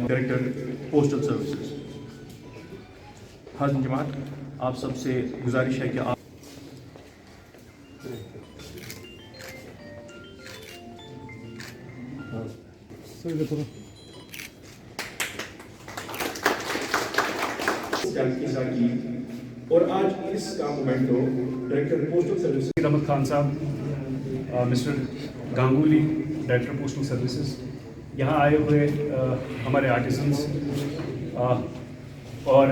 Director postal services हाज़िन जमात, आप सबसे गुजारिश है कि आप और आज इस का मोमेंट को director postal services Ahmed Khan साहब, mister Ganguly director postal services, यहाँ आए हुए हमारे आर्टिसंस और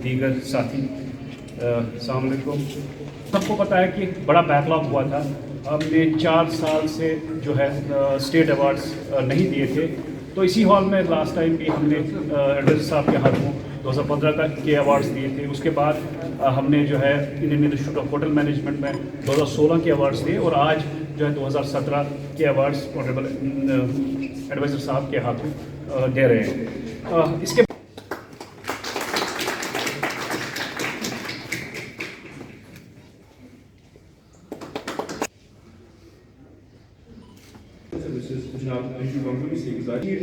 दीगर साथी, अस्सलाम वालेकुम। सबको पता है कि बड़ा बैकलॉग हुआ था। हमने 4 साल से जो है स्टेट अवार्ड्स नहीं दिए थे, तो इसी हॉल में लास्ट टाइम भी हमने एडवाइजर साहब के हाथों 2015 के अवार्ड्स दिए थे। उसके बाद हमने जो है Indian institute of hotel management में 2016 के अवार्ड्स दिए और आज जो है 2017 के अवार्ड्स ऑनरेबल एडवाइज़र साहब के हाथों दे रहे हैं। इसके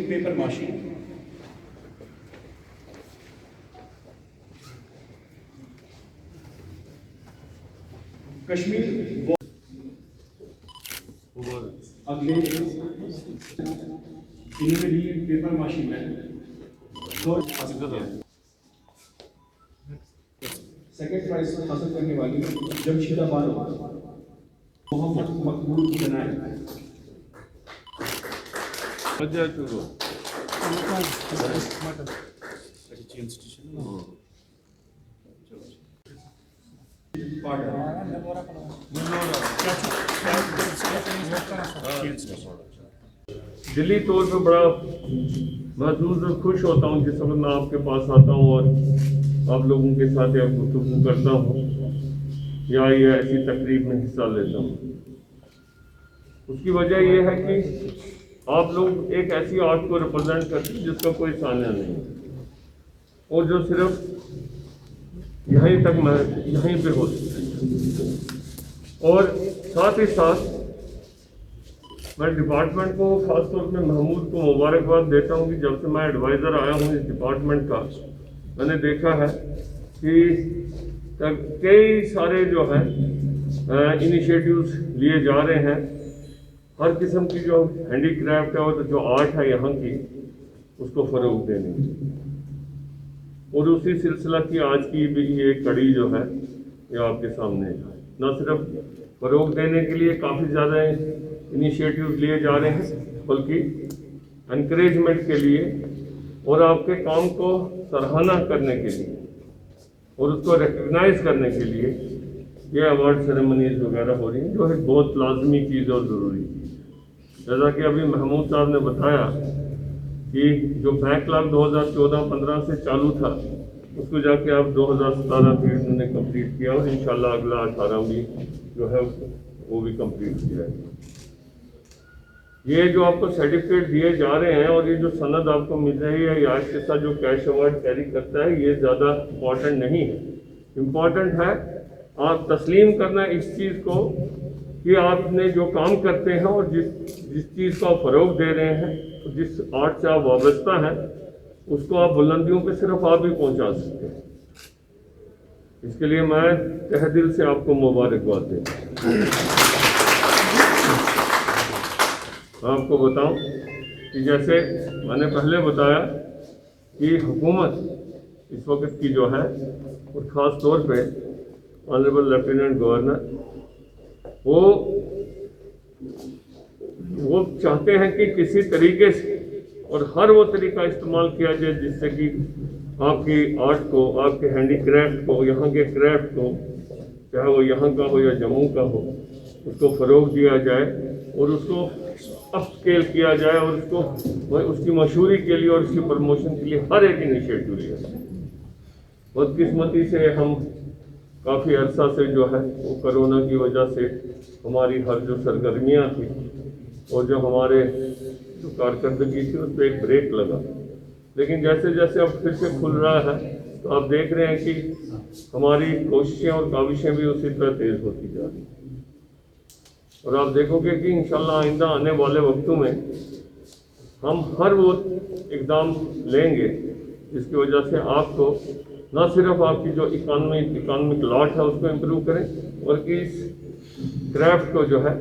पेपर माशी कश्मीर अगले इन्होंने ली पेपर माशी में तो सेकंड प्राइज हासिल करने वाली जमशीदा बानो मोहम्मद मकबूल जनाए। दिली तौर पे बड़ा महसूस और खुश होता हूँ जिस वक्त मैं आपके पास आता हूँ और आप लोगों के साथ या गुफ्तगू करता हूँ या ये ऐसी तकरीब में हिस्सा लेता हूँ। उसकी वजह यह है कि आप लोग एक ऐसी आर्ट को रिप्रेजेंट करते हैं जिसका कोई सानिया नहीं और जो सिर्फ यहीं तक यहीं पे हो सकती है। और साथ ही साथ मैं डिपार्टमेंट को ख़ासतौर पे महमूद को मुबारकबाद देता हूँ कि जब से मैं एडवाइज़र आया हूँ इस डिपार्टमेंट का, मैंने देखा है कि कई सारे जो है इनिशिएटिव्स लिए जा रहे हैं। हर किस्म की जो हैंडीक्राफ्ट है और जो आर्ट है यहाँ की, उसको फ़रोग देने की, और उसी सिलसिला की आज की भी ये कड़ी जो है ये आपके सामने है। न सिर्फ फ़रोग देने के लिए काफ़ी ज़्यादा इनिशिएटिव लिए जा रहे हैं, बल्कि एनकरेजमेंट के लिए और आपके काम को सराहना करने के लिए और उसको रिकग्नाइज करने के लिए ये अवार्ड सेरेमनीज वगैरह हो रही हैं, जो है बहुत लाजमी चीज़ और ज़रूरी चीज़। जैसा कि अभी महमूद साहब ने बताया कि जो बैकलॉग 2014-15 से चालू था, उसको जाके आप 2017 भी उन्होंने कंप्लीट किया और इंशाल्लाह अगला 18 भी जो है वो भी कंप्लीट किया है। ये जो आपको सर्टिफिकेट दिए जा रहे हैं और ये जो सनद आपको मिल रही है, या इसके साथ जो कैश अवार्ड कैरी करता है, ये ज़्यादा इम्पॉर्टेंट नहीं है। इम्पॉर्टेंट है आप तस्लीम करना इस चीज़ को कि आपने जो काम करते हैं और जिस चीज़ को आप फ़रोग दे रहे हैं, जिस आर्ट से आप वाबस्ता हैं, उसको आप बुलंदियों पे सिर्फ आप ही पहुंचा सकते हैं। इसके लिए मैं तहे दिल से आपको मुबारकबाद देता हूँ। मैं आपको बताऊं कि जैसे मैंने पहले बताया कि हुकूमत इस वक्त की जो है, और ख़ास तौर पे ऑनरेबल लेफ्टिनेंट गवर्नर वो चाहते हैं कि किसी तरीके से और हर वो तरीका इस्तेमाल किया जाए जिससे कि आपकी आर्ट को, आपके हैंडीक्राफ्ट को, यहाँ के क्राफ्ट को, चाहे वो यहाँ का हो या जम्मू का हो, उसको फ़रोग दिया जाए और उसको अपस्केल किया जाए और उसको उसकी मशहूरी के लिए और उसकी प्रमोशन के लिए हर एक इनिशिएटिव लिया जाए। बदकिस्मती से हम काफ़ी अरसा से जो है वो कोरोना की वजह से हमारी हर जो सरगर्मियाँ थी और जो हमारे जो कारकर्दगी थी उस पर एक ब्रेक लगा। लेकिन जैसे जैसे अब फिर से खुल रहा है तो आप देख रहे हैं कि हमारी कोशिशें और काविशें भी उसी तरह तेज होती जा रही हैं। और आप देखोगे कि इंशाल्लाह आइंदा आने वाले वक्तों में हम हर वो इकदाम लेंगे जिसकी वजह से आपको न सिर्फ आपकी जो इकोनॉमिक लॉट है उसको इम्प्रूव करें, बल्कि इस क्राफ्ट को जो है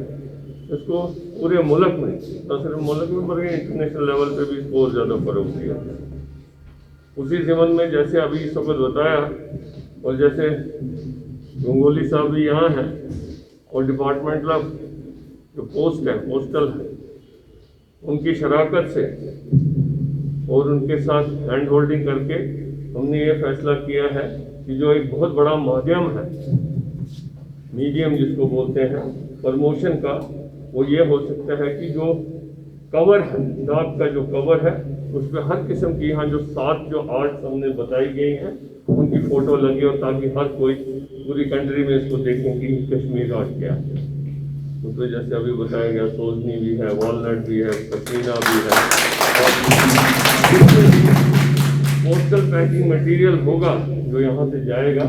इसको पूरे मुल्क में, न सिर्फ मुल्क में बल्कि इंटरनेशनल लेवल पे भी इसको और ज़्यादा फ़रोग़ दिया जाए। उसी ज़मन में जैसे अभी इस वक्त बताया, और जैसे गंगोली साहब भी यहाँ हैं और डिपार्टमेंटल ऑफ जो पोस्ट है, पोस्टल है, उनकी शराकत से और उनके साथ हैंड होल्डिंग करके हमने ये फैसला किया है कि जो एक बहुत बड़ा माध्यम है, मीडियम जिसको बोलते हैं प्रमोशन का, वो ये हो सकता है कि जो कवर है, डाक का जो कवर है, उस पर हर किस्म की यहाँ जो 7 जो आर्ट्स हमने बताई गई हैं उनकी फ़ोटो लगी, और ताकि हर कोई पूरी कंट्री में इसको देखें कि कश्मीर आर्ट क्या है। उसमें जैसे अभी बताया गया सोजनी भी है, वॉलनट भी है, पसीना भी है, और पोस्टल पैकिंग मटेरियल होगा जो यहाँ से जाएगा,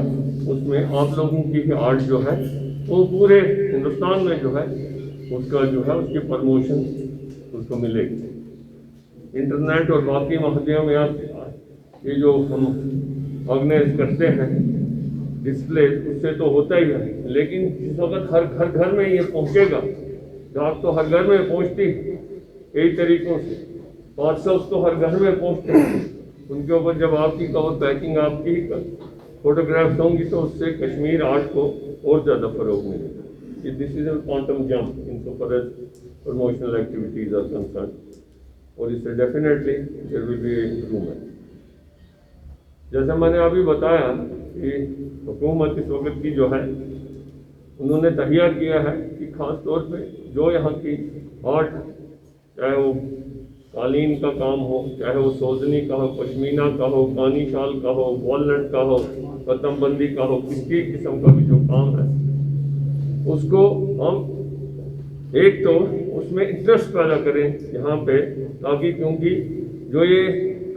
उसमें आप लोगों की आर्ट जो है वो पूरे हिंदुस्तान में जो है उसका जो है उसकी प्रमोशन उसको मिलेगी। इंटरनेट और बाकी माध्यम या ये जो हम ऑर्गेनाइज करते हैं डिस्प्ले, उससे तो होता ही है, लेकिन जिस वक्त हर घर में ये पहुंचेगा, डाक तो हर घर में पहुंचती कई तरीक़ों से, पार्सल्स तो हर घर में पहुंचते हैं, उनके ऊपर जब आपकी कवर पैकिंग आपकी फोटोग्राफ्स होंगी तो उससे कश्मीर आर्ट को और ज़्यादा फ़रोग़ मिलेगा। This is a quantum jump in so far as promotional activities are concern, और इससे definitely there will be improvement. जैसा मैंने अभी बताया कि हुकूमत इस वक्त की जो है उन्होंने तहिया किया है कि ख़ास तौर पे जो यहाँ की आर्ट, चाहे वो कालीन का काम हो, चाहे वो सोजनी का हो, पश्मीना का हो, कानी शाल का हो, वॉलनट का हो, पतंगबंदी का हो, किसी किस्म का भी जो काम है उसको हम एक तो उसमें इंटरेस्ट पैदा करें यहाँ पे, ताकि क्योंकि जो ये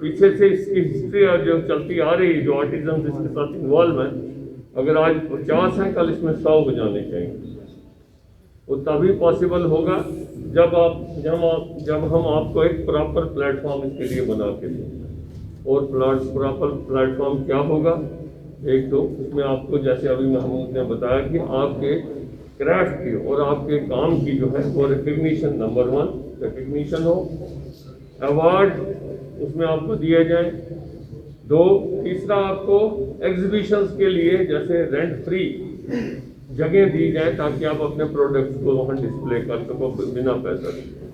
पीछे से इसकी हिस्ट्री जो चलती आ रही है, जो आर्टिजन इसके साथ इन्वॉल्व हैं, अगर आज 50 हैं कल इसमें 100 हो जाने चाहिए। वो तभी पॉसिबल होगा जब हम आपको एक प्रॉपर प्लेटफॉर्म इसके लिए बना के दें। और प्रॉपर प्लेटफॉर्म क्या होगा? एक तो उसमें आपको जैसे अभी महमूद ने बताया कि आपके क्राफ्ट की और आपके काम की जो है वो रिकग्निशन, नंबर 1 रिकग्निशन हो, अवार्ड उसमें आपको दिए जाएं। 2, तीसरा आपको एग्जीबिशंस के लिए जैसे रेंट फ्री जगह दी जाए ताकि आप अपने प्रोडक्ट्स को वहाँ डिस्प्ले कर सको बिना पैसा दिए।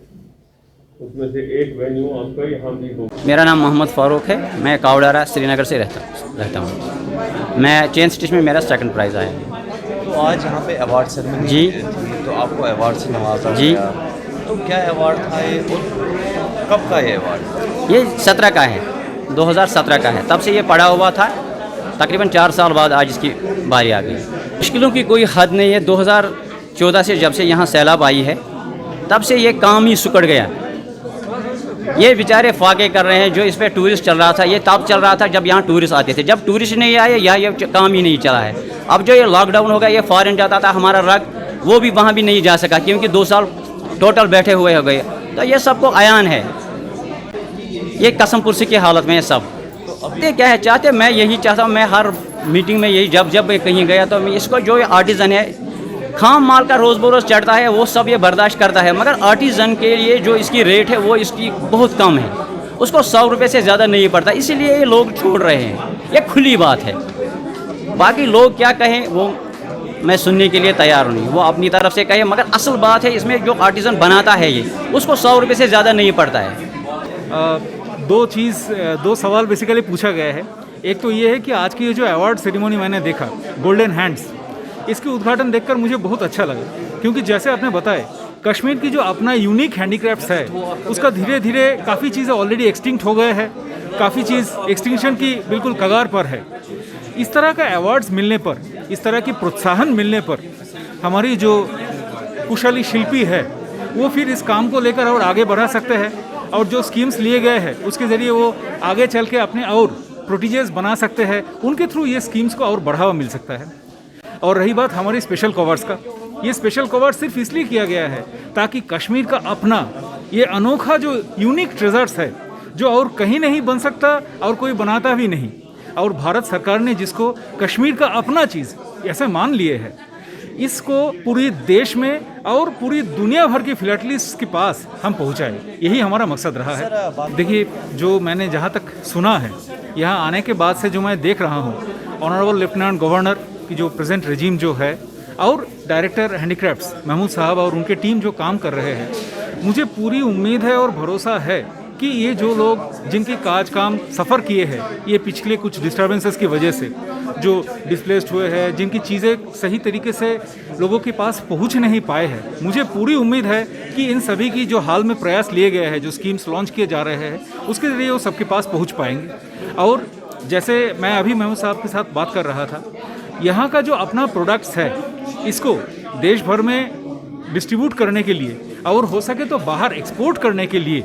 उसमें से एक वेन्यू आपका यहाँ भी हो। मेरा नाम मोहम्मद फ़ारूक है, मैं कावडारा श्रीनगर से रहता हूँ। मैं चेन स्टिच में मेरा 2nd प्राइज़ आया है। तो आज यहाँ पे अवार्ड सेरेमनी जी तो आपको अवार्ड से नवाजा जी। गया, तो क्या अवार्ड था ये और कब का ये अवार्ड? ये 17 का है, 2017 का है। तब से ये पड़ा हुआ था, तकरीबन 4 साल बाद आज इसकी बारी आ गई। मुश्किलों की कोई हद नहीं है। 2014 से जब से यहाँ सैलाब आई है तब से ये काम ही सुकड़ गया। ये बेचारे फाके कर रहे हैं। जो इस पर टूरिस्ट चल रहा था ये तब चल रहा था जब यहाँ टूरिस्ट आते थे। जब टूरिस्ट नहीं आए यहाँ ये काम ही नहीं चला है। अब जो ये लॉकडाउन हो गया, ये फॉरेन जाता था हमारा रग, वो भी वहाँ भी नहीं जा सका क्योंकि 2 साल टोटल बैठे हुए हो गए। तो ये सबको आयान है, ये कसम पुरसी की हालत में है सब। ये क्या है चाहते, मैं यही चाहता हूँ, मैं हर मीटिंग में यही जब कहीं गया तो इसको जो आर्टिज़न है खाम माल का रोज़ बरोज़ चढ़ता है वो सब ये बर्दाश्त करता है, मगर आर्टिज़न के लिए जो इसकी रेट है वो इसकी बहुत कम है, उसको 100 रुपये से ज़्यादा नहीं पड़ता, इसीलिए ये लोग छोड़ रहे हैं। ये खुली बात है, बाकी लोग क्या कहें वो मैं सुनने के लिए तैयार नहीं, वो अपनी तरफ से कहे, मगर असल बात है इसमें जो आर्टिज़न बनाता है ये उसको 100 रुपये से ज़्यादा नहीं पड़ता है। 2 सवाल बेसिकली पूछा गया है। एक तो ये है कि आज की ये जो अवार्ड सेरेमनी मैंने देखा, गोल्डन हैंड्स, इसके उद्घाटन देखकर मुझे बहुत अच्छा लगा, क्योंकि जैसे आपने बताया कश्मीर की जो अपना यूनिक हैंडीक्राफ्ट्स है उसका धीरे धीरे काफ़ी चीज़ें ऑलरेडी एक्सटिंक्ट हो गए हैं, काफ़ी चीज़ एक्सटिंक्शन की बिल्कुल कगार पर है। इस तरह का अवार्ड्स मिलने पर, इस तरह की प्रोत्साहन मिलने पर हमारी जो कुशली शिल्पी है वो फिर इस काम को लेकर और आगे बढ़ा सकते हैं और जो स्कीम्स लिए गए हैं उसके ज़रिए वो आगे चल के अपने और प्रोटीजेस बना सकते हैं, उनके थ्रू ये स्कीम्स को और बढ़ावा मिल सकता है। और रही बात हमारी स्पेशल कवर्स का, ये स्पेशल कवर सिर्फ इसलिए किया गया है ताकि कश्मीर का अपना ये अनोखा जो यूनिक ट्रेजर्स है जो और कहीं नहीं बन सकता और कोई बनाता भी नहीं, और भारत सरकार ने जिसको कश्मीर का अपना चीज़ ऐसे मान लिए है, इसको पूरी देश में और पूरी दुनिया भर की फिलाटलिस्ट के पास हम पहुंचाएं, यही हमारा मकसद रहा है। देखिए, जो मैंने जहां तक सुना है, यहाँ आने के बाद से जो मैं देख रहा हूँ, ऑनरेबल लेफ्टिनेंट गवर्नर की जो प्रेजेंट रेजिम जो है और डायरेक्टर हैंडीक्राफ्ट्स महमूद साहब और उनके टीम जो काम कर रहे हैं, मुझे पूरी उम्मीद है और भरोसा है कि ये जो लोग जिनके काम सफ़र किए हैं, ये पिछले कुछ डिस्टर्बेंसेस की वजह से जो डिस्प्लेस्ड हुए हैं, जिनकी चीज़ें सही तरीके से लोगों के पास पहुंच नहीं पाए हैं, मुझे पूरी उम्मीद है कि इन सभी की जो हाल में प्रयास लिए गए हैं, जो स्कीम्स लॉन्च किए जा रहे हैं, उसके ज़रिए वो सबके पास पहुंच पाएंगे। और जैसे मैं अभी महमूद साहब के साथ बात कर रहा था, यहाँ का जो अपना प्रोडक्ट्स है, इसको देश भर में डिस्ट्रीब्यूट करने के लिए और हो सके तो बाहर एक्सपोर्ट करने के लिए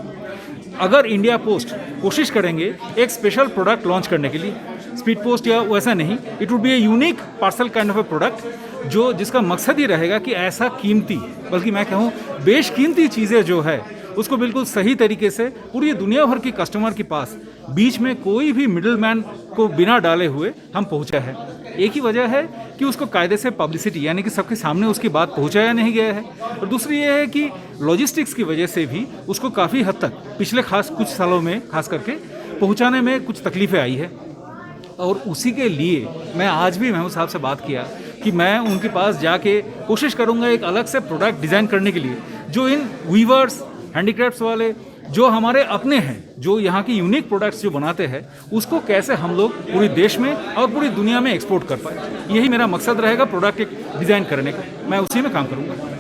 अगर इंडिया पोस्ट कोशिश करेंगे एक स्पेशल प्रोडक्ट लॉन्च करने के लिए, स्पीड पोस्ट या वैसा नहीं, it would be a unique parcel kind of A product जो जिसका मकसद ही रहेगा कि ऐसा कीमती, बल्कि मैं कहूँ बेशकीमती चीज़ें जो है उसको बिल्कुल सही तरीके से पूरी दुनिया भर के कस्टमर के पास बीच में कोई भी मिडलमैन को बिना डाले हुए हम पहुँचा है। एक ही वजह है कि उसको कायदे से पब्लिसिटी यानी कि सबके सामने उसकी बात पहुंचाया नहीं गया है, और दूसरी ये है कि लॉजिस्टिक्स की वजह से भी उसको काफ़ी हद तक पिछले कुछ सालों में खास करके पहुंचाने में कुछ तकलीफ़ें आई है। और उसी के लिए मैं आज भी महमूद साहब से बात किया कि मैं उनके पास जाके कोशिश करूँगा एक अलग से प्रोडक्ट डिज़ाइन करने के लिए, जो इन वीवर्स हैंडीक्राफ्ट्स वाले जो हमारे अपने हैं, जो यहाँ की यूनिक प्रोडक्ट्स जो बनाते हैं, उसको कैसे हम लोग पूरे देश में और पूरी दुनिया में एक्सपोर्ट कर पाए। यही मेरा मकसद रहेगा प्रोडक्ट एक डिज़ाइन करने का, मैं उसी में काम करूँगा।